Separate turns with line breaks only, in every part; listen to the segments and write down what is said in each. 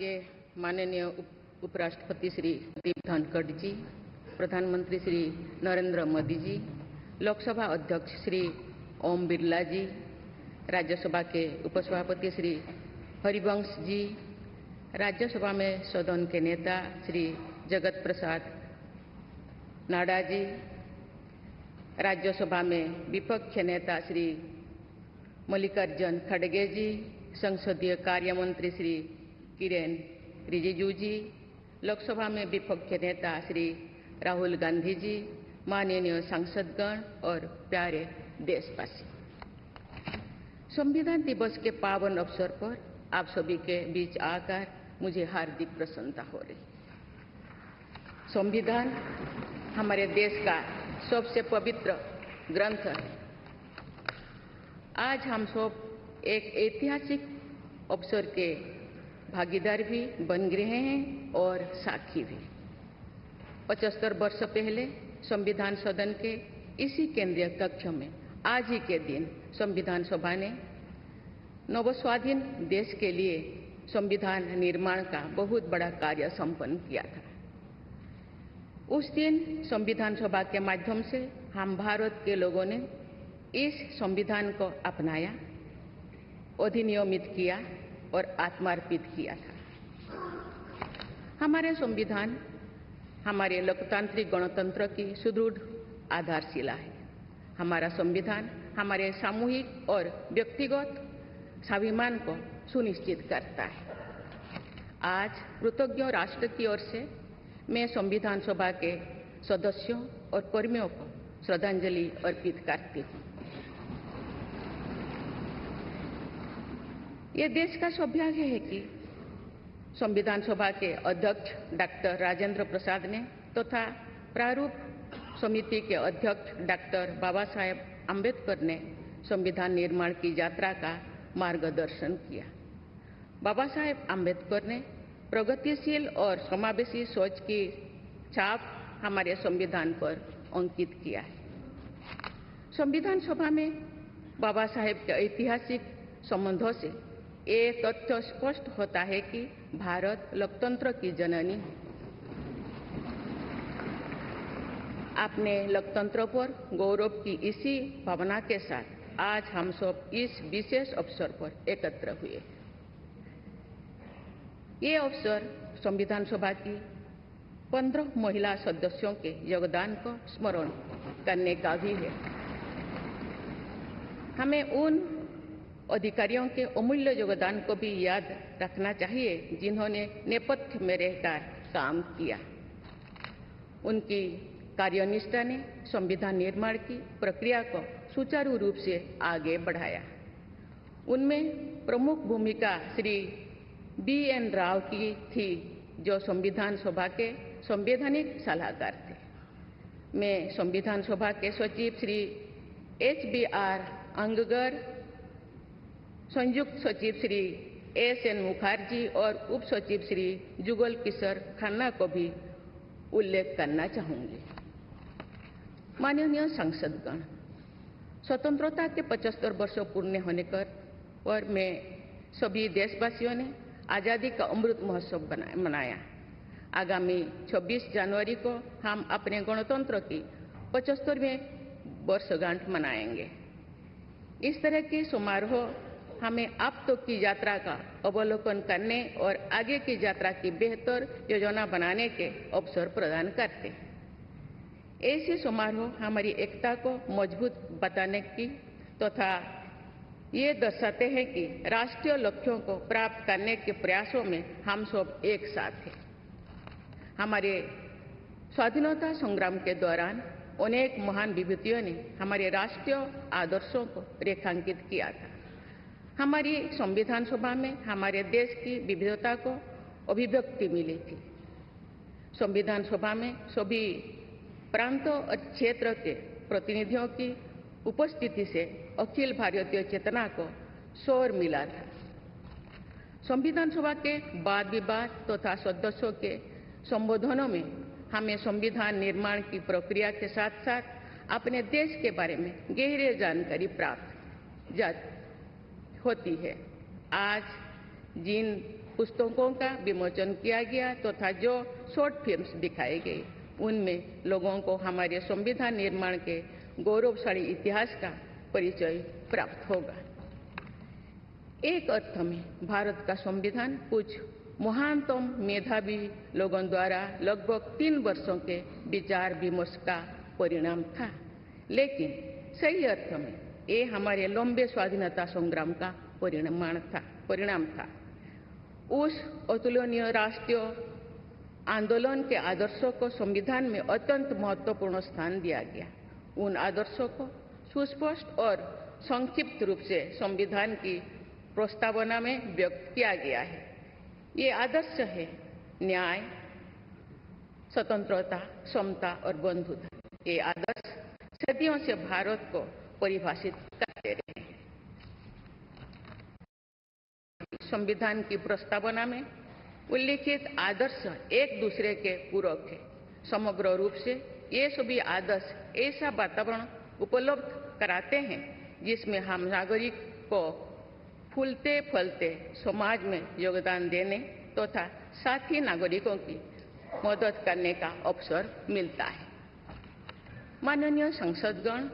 के माननीय उपराष्ट्रपति श्री जगदीप धनखड़ जी, प्रधानमंत्री श्री नरेंद्र मोदी जी, लोकसभा अध्यक्ष श्री ओम बिरला जी, राज्यसभा के उपसभापति श्री हरिवंश जी, राज्यसभा में सदन के नेता श्री जगत प्रसाद नाडा जी, राज्यसभा में विपक्ष नेता श्री मल्लिकार्जुन खड़गे जी, संसदीय कार्य मंत्री श्री किरेन रिजिजू जी, लोकसभा में विपक्ष नेता श्री राहुल गांधी जी, माननीय सांसदगण और प्यारे देशवासी, संविधान दिवस के पावन अवसर पर आप सभी के बीच आकर मुझे हार्दिक प्रसन्नता हो रही। संविधान हमारे देश का सबसे पवित्र ग्रंथ है। आज हम सब एक ऐतिहासिक अवसर के भागीदार भी बन रहे हैं और साक्षी भी। 75 वर्ष पहले संविधान सदन के इसी केंद्रीय कक्ष में आज ही के दिन संविधान सभा ने नवस्वाधीन देश के लिए संविधान निर्माण का बहुत बड़ा कार्य संपन्न किया था। उस दिन संविधान सभा के माध्यम से हम भारत के लोगों ने इस संविधान को अपनाया, अधिनियमित किया और आत्मार्पित किया था। हमारे संविधान हमारे लोकतांत्रिक गणतंत्र की सुदृढ़ आधारशिला है। हमारा संविधान हमारे सामूहिक और व्यक्तिगत स्वाभिमान को सुनिश्चित करता है। आज कृतज्ञ राष्ट्र की ओर से मैं संविधान सभा के सदस्यों और कर्मियों को श्रद्धांजलि अर्पित करती हूँ। ये देश का सौभाग्य है कि संविधान सभा के अध्यक्ष डॉक्टर राजेंद्र प्रसाद ने तथा प्रारूप समिति के अध्यक्ष डॉक्टर बाबा साहेब आम्बेडकर ने संविधान निर्माण की यात्रा का मार्गदर्शन किया। बाबा साहेब आम्बेडकर ने प्रगतिशील और समावेशी सोच की छाप हमारे संविधान पर अंकित किया है। संविधान सभा में बाबा साहेब के ऐतिहासिक संबंधों से एक तथ्य स्पष्ट होता है कि भारत लोकतंत्र की जननी है। अपने लोकतंत्र पर गौरव की इसी भावना के साथ आज हम सब इस विशेष अवसर पर एकत्र हुए। ये अवसर संविधान सभा की 15 महिला सदस्यों के योगदान को स्मरण करने का भी है। हमें उन अधिकारियों के अमूल्य योगदान को भी याद रखना चाहिए जिन्होंने नेपथ्य में रहकर काम किया। उनकी कार्यनिष्ठा ने संविधान निर्माण की प्रक्रिया को सुचारू रूप से आगे बढ़ाया। उनमें प्रमुख भूमिका श्री BN राव की थी, जो संविधान सभा के संवैधानिक सलाहकार थे। मैं संविधान सभा के सचिव श्री HBR अंगगर, संयुक्त सचिव श्री SN मुखर्जी और उप सचिव श्री जुगल किशोर खन्ना को भी उल्लेख करना चाहूंगी। माननीय सांसदगण, स्वतंत्रता के 75 वर्ष पूर्ण होने पर मैं सभी देशवासियों ने आज़ादी का अमृत महोत्सव मनाया। आगामी 26 जनवरी को हम अपने गणतंत्र की 75वें वर्षगांठ मनाएंगे। इस तरह के समारोह हमें अब तक की यात्रा का अवलोकन करने और आगे की यात्रा की बेहतर योजना बनाने के अवसर प्रदान करते हैं। ऐसे समारोह हमारी एकता को मजबूत बताने की तथा ये दर्शाते हैं कि राष्ट्रीय लक्ष्यों को प्राप्त करने के प्रयासों में हम सब एक साथ हैं। हमारे स्वाधीनता संग्राम के दौरान अनेक महान विभूतियों ने हमारे राष्ट्रीय आदर्शों को रेखांकित किया था। हमारी संविधान सभा में हमारे देश की विविधता को अभिव्यक्ति मिली थी। संविधान सभा में सभी प्रांतों और क्षेत्र के प्रतिनिधियों की उपस्थिति से अखिल भारतीय चेतना को शोर मिला था। संविधान सभा के वाद विवाद तथा सदस्यों के संबोधनों में हमें संविधान निर्माण की प्रक्रिया के साथ साथ अपने देश के बारे में गहरी जानकारी प्राप्त होती है। आज जिन पुस्तकों का विमोचन किया गया तथा जो शॉर्ट फिल्म्स दिखाई गई उनमें लोगों को हमारे संविधान निर्माण के गौरवशाली इतिहास का परिचय प्राप्त होगा। एक अर्थ में भारत का संविधान कुछ महानतम मेधावी लोगों द्वारा लगभग 3 वर्षों के विचार विमर्श का परिणाम था, लेकिन सही अर्थ में ये हमारे लंबे स्वाधीनता संग्राम का परिणाम था। उस अतुलनीय राष्ट्रीय आंदोलन के आदर्शों को संविधान में अत्यंत महत्वपूर्ण स्थान दिया गया। उन आदर्शों को सुस्पष्ट और संक्षिप्त रूप से संविधान की प्रस्तावना में व्यक्त किया गया है। ये आदर्श है न्याय, स्वतंत्रता, समता और बंधुता। ये आदर्श सदियों से भारत को परिभाषित करते रहे हैं। संविधान की प्रस्तावना में उल्लिखित आदर्श एक दूसरे के पूरक है। समग्र रूप से ये सभी आदर्श ऐसा वातावरण उपलब्ध कराते हैं जिसमें हम नागरिक को फूलते फलते समाज में योगदान देने तथा साथी नागरिकों की मदद करने का अवसर मिलता है। माननीय सांसदगण,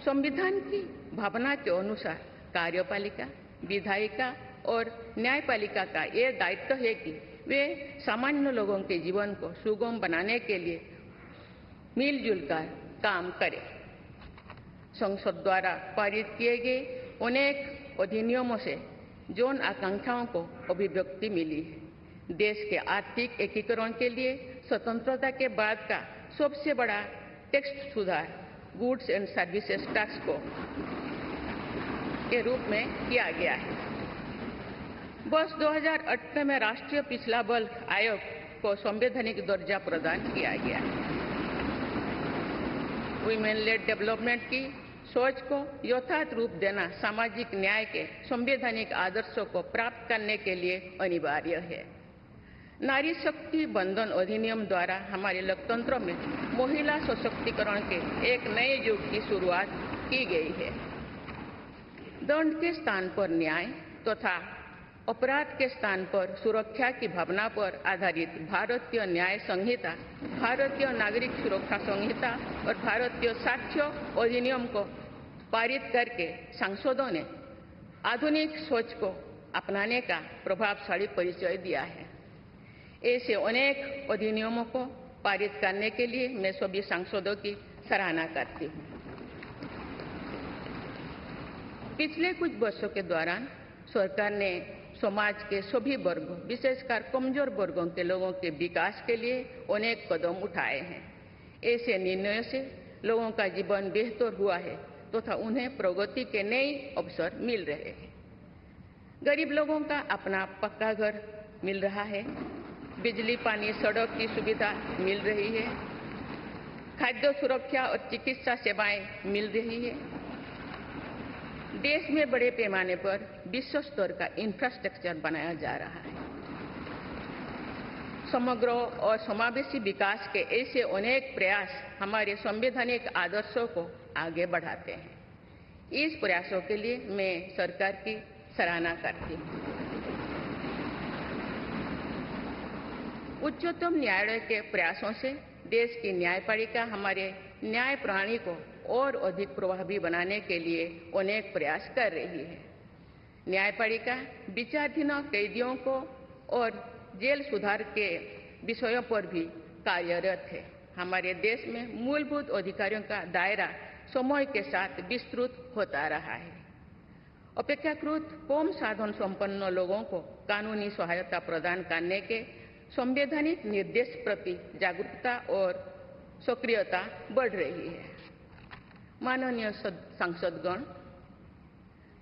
संविधान की भावना के अनुसार कार्यपालिका, विधायिका और न्यायपालिका का ये दायित्व है कि वे सामान्य लोगों के जीवन को सुगम बनाने के लिए मिलजुल कर काम करें। संसद द्वारा पारित किए गए अनेक अधिनियमों से जन आकांक्षाओं को अभिव्यक्ति मिली है। देश के आर्थिक एकीकरण के लिए स्वतंत्रता के बाद का सबसे बड़ा टैक्स सुधार गुड्स एंड सर्विसेज टैक्स को के रूप में किया गया है। वर्ष 2018 में राष्ट्रीय पिछड़ा बल आयोग को संवैधानिक दर्जा प्रदान किया गया है। वुमेन लेड डेवलपमेंट की सोच को यथार्थ रूप देना सामाजिक न्याय के संवैधानिक आदर्शों को प्राप्त करने के लिए अनिवार्य है। नारी शक्ति बंधन अधिनियम द्वारा हमारे लोकतंत्र में महिला सशक्तिकरण के एक नए युग की शुरुआत की गई है। दंड के स्थान पर न्याय तथा अपराध के स्थान पर सुरक्षा की भावना पर आधारित भारतीय न्याय संहिता, भारतीय नागरिक सुरक्षा संहिता और भारतीय साक्ष्य अधिनियम को पारित करके सांसदों ने आधुनिक सोच को अपनाने का प्रभावशाली परिचय दिया है। ऐसे अनेक अधिनियमों को पारित करने के लिए मैं सभी सांसदों की सराहना करती हूँ। पिछले कुछ वर्षों के दौरान सरकार ने समाज के सभी वर्गों, विशेषकर कमजोर वर्गों के लोगों के विकास के लिए अनेक कदम उठाए हैं। ऐसे निर्णयों से लोगों का जीवन बेहतर हुआ है तथा उन्हें प्रगति के नए अवसर मिल रहे हैं। गरीब लोगों का अपना पक्का घर मिल रहा है, बिजली, पानी, सड़क की सुविधा मिल रही है, खाद्य सुरक्षा और चिकित्सा सेवाएं मिल रही है। देश में बड़े पैमाने पर विश्व स्तर का इंफ्रास्ट्रक्चर बनाया जा रहा है। समग्र और समावेशी विकास के ऐसे अनेक प्रयास हमारे संवैधानिक आदर्शों को आगे बढ़ाते हैं। इस प्रयासों के लिए मैं सरकार की सराहना करती हूँ। उच्चतम न्यायालय के प्रयासों से देश की न्यायपालिका हमारे न्याय प्रणाली को और अधिक प्रभावी बनाने के लिए अनेक प्रयास कर रही है। न्यायपालिका विचाराधीन कैदियों को और जेल सुधार के विषयों पर भी कार्यरत है। हमारे देश में मूलभूत अधिकारों का दायरा समय के साथ विस्तृत होता रहा है। अपेक्षाकृत कम साधन संपन्न लोगों को कानूनी सहायता प्रदान करने के संवैधानिक निर्देश प्रति जागरूकता और सक्रियता बढ़ रही है। माननीय सांसदगण,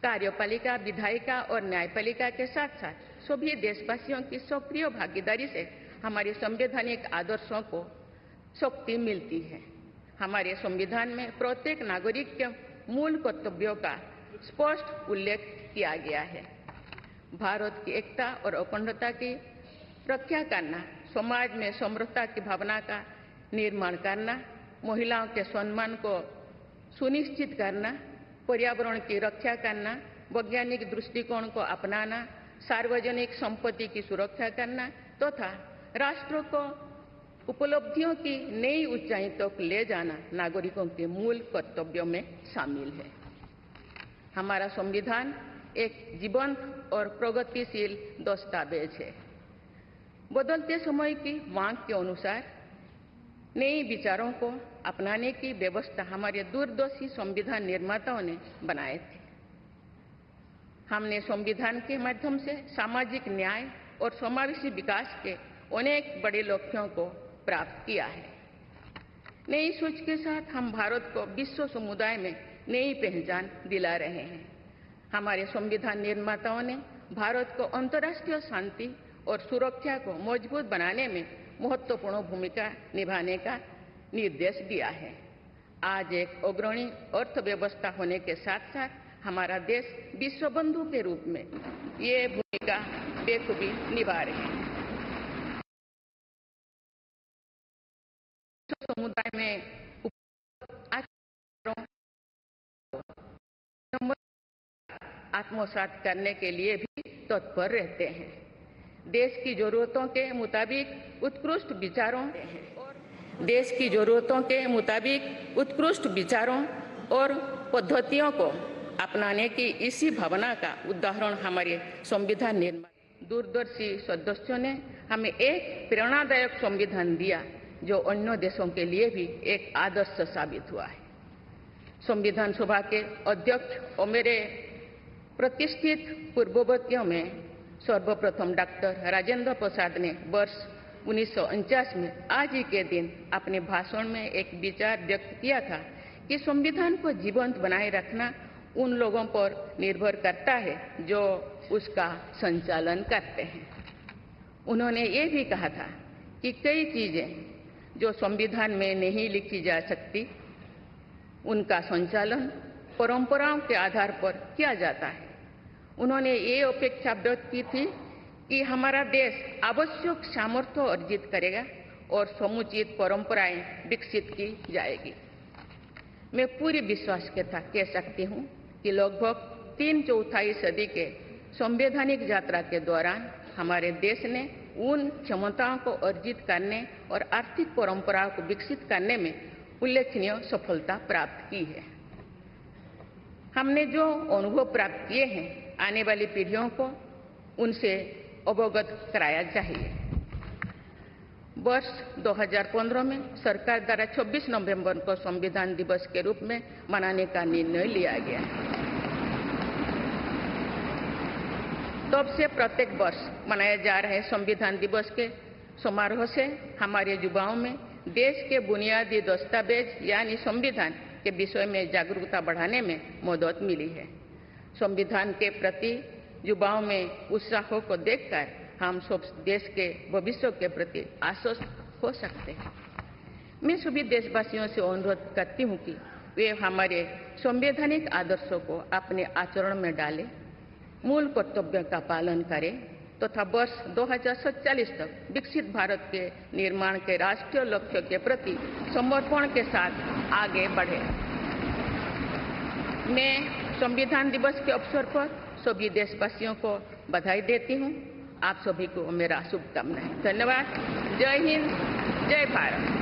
कार्यपालिका, विधायिका और न्यायपालिका के साथ साथ सभी देशवासियों की सक्रिय भागीदारी से हमारे संवैधानिक आदर्शों को शक्ति मिलती है। हमारे संविधान में प्रत्येक नागरिक के मूल कर्तव्यों का स्पष्ट उल्लेख किया गया है। भारत की एकता और अखंडता की रक्षा करना, समाज में समरसता की भावना का निर्माण करना, महिलाओं के सम्मान को सुनिश्चित करना, पर्यावरण की रक्षा करना, वैज्ञानिक दृष्टिकोण को अपनाना, सार्वजनिक संपत्ति की सुरक्षा करना तथा राष्ट्र को उपलब्धियों की नई ऊंचाई तक ले जाना नागरिकों के मूल कर्तव्यों में शामिल है। हमारा संविधान एक जीवंत और प्रगतिशील दस्तावेज है। बदलते समय की मांग के अनुसार नए विचारों को अपनाने की व्यवस्था हमारे दूरदर्शी संविधान निर्माताओं ने बनाए थे। हमने संविधान के माध्यम से सामाजिक न्याय और समावेशी विकास के अनेक बड़े लक्ष्यों को प्राप्त किया है। नई सोच के साथ हम भारत को विश्व समुदाय में नई पहचान दिला रहे हैं। हमारे संविधान निर्माताओं ने भारत को अंतर्राष्ट्रीय शांति और सुरक्षा को मजबूत बनाने में महत्वपूर्ण भूमिका निभाने का निर्देश दिया है। आज एक अग्रणी अर्थव्यवस्था होने के साथ साथ हमारा देश विश्व बंधु के रूप में ये भूमिका बेखूबी निभा रहे हैं। समुदाय में आत्मसात करने के लिए भी तत्पर रहते हैं। देश की जरूरतों के मुताबिक उत्कृष्ट विचारों और पद्धतियों को अपनाने की इसी भावना का उदाहरण हमारे संविधान निर्माता दूरदर्शी सदस्यों ने हमें एक प्रेरणादायक संविधान दिया जो अन्य देशों के लिए भी एक आदर्श साबित हुआ है। संविधान सभा के अध्यक्ष और मेरे प्रतिष्ठित पूर्ववर्तियों में सर्वप्रथम डॉक्टर राजेंद्र प्रसाद ने वर्ष 1949 में आज ही के दिन अपने भाषण में एक विचार व्यक्त किया था कि संविधान को जीवंत बनाए रखना उन लोगों पर निर्भर करता है जो उसका संचालन करते हैं। उन्होंने ये भी कहा था कि कई चीजें जो संविधान में नहीं लिखी जा सकती उनका संचालन परंपराओं के आधार पर किया जाता है। उन्होंने ये अपेक्षा व्यक्त की थी कि हमारा देश आवश्यक सामर्थ्य अर्जित करेगा और समुचित परंपराएं विकसित की जाएगी। मैं पूरी विश्वास के साथ कह सकती हूँ कि लगभग 3/4 सदी के संवैधानिक यात्रा के दौरान हमारे देश ने उन क्षमताओं को अर्जित करने और आर्थिक परंपराओं को विकसित करने में उल्लेखनीय सफलता प्राप्त की है। हमने जो अनुभव प्राप्त किए हैं आने वाली पीढ़ियों को उनसे अवगत कराया चाहिए। वर्ष 2015 में सरकार द्वारा 26 नवंबर को संविधान दिवस के रूप में मनाने का निर्णय लिया गया। तब से प्रत्येक वर्ष मनाए जा रहे संविधान दिवस के समारोह से हमारे युवाओं में देश के बुनियादी दस्तावेज यानी संविधान के विषय में जागरूकता बढ़ाने में मदद मिली है। संविधान के प्रति युवाओं में उत्साह को देखकर हम सब देश के भविष्य के प्रति आश्वस्त हो सकते हैं। मैं सभी देशवासियों से अनुरोध करती हूँ कि वे हमारे संवैधानिक आदर्शों को अपने आचरण में डालें, मूल कर्तव्यों का पालन करें तथा वर्ष 2047 तक विकसित भारत के निर्माण के राष्ट्रीय लक्ष्य के प्रति समर्पण के साथ आगे बढ़े। मैं संविधान दिवस के अवसर पर सभी देशवासियों को बधाई देती हूँ। आप सभी को मेरा शुभकामनाएं। धन्यवाद। जय हिंद, जय भारत।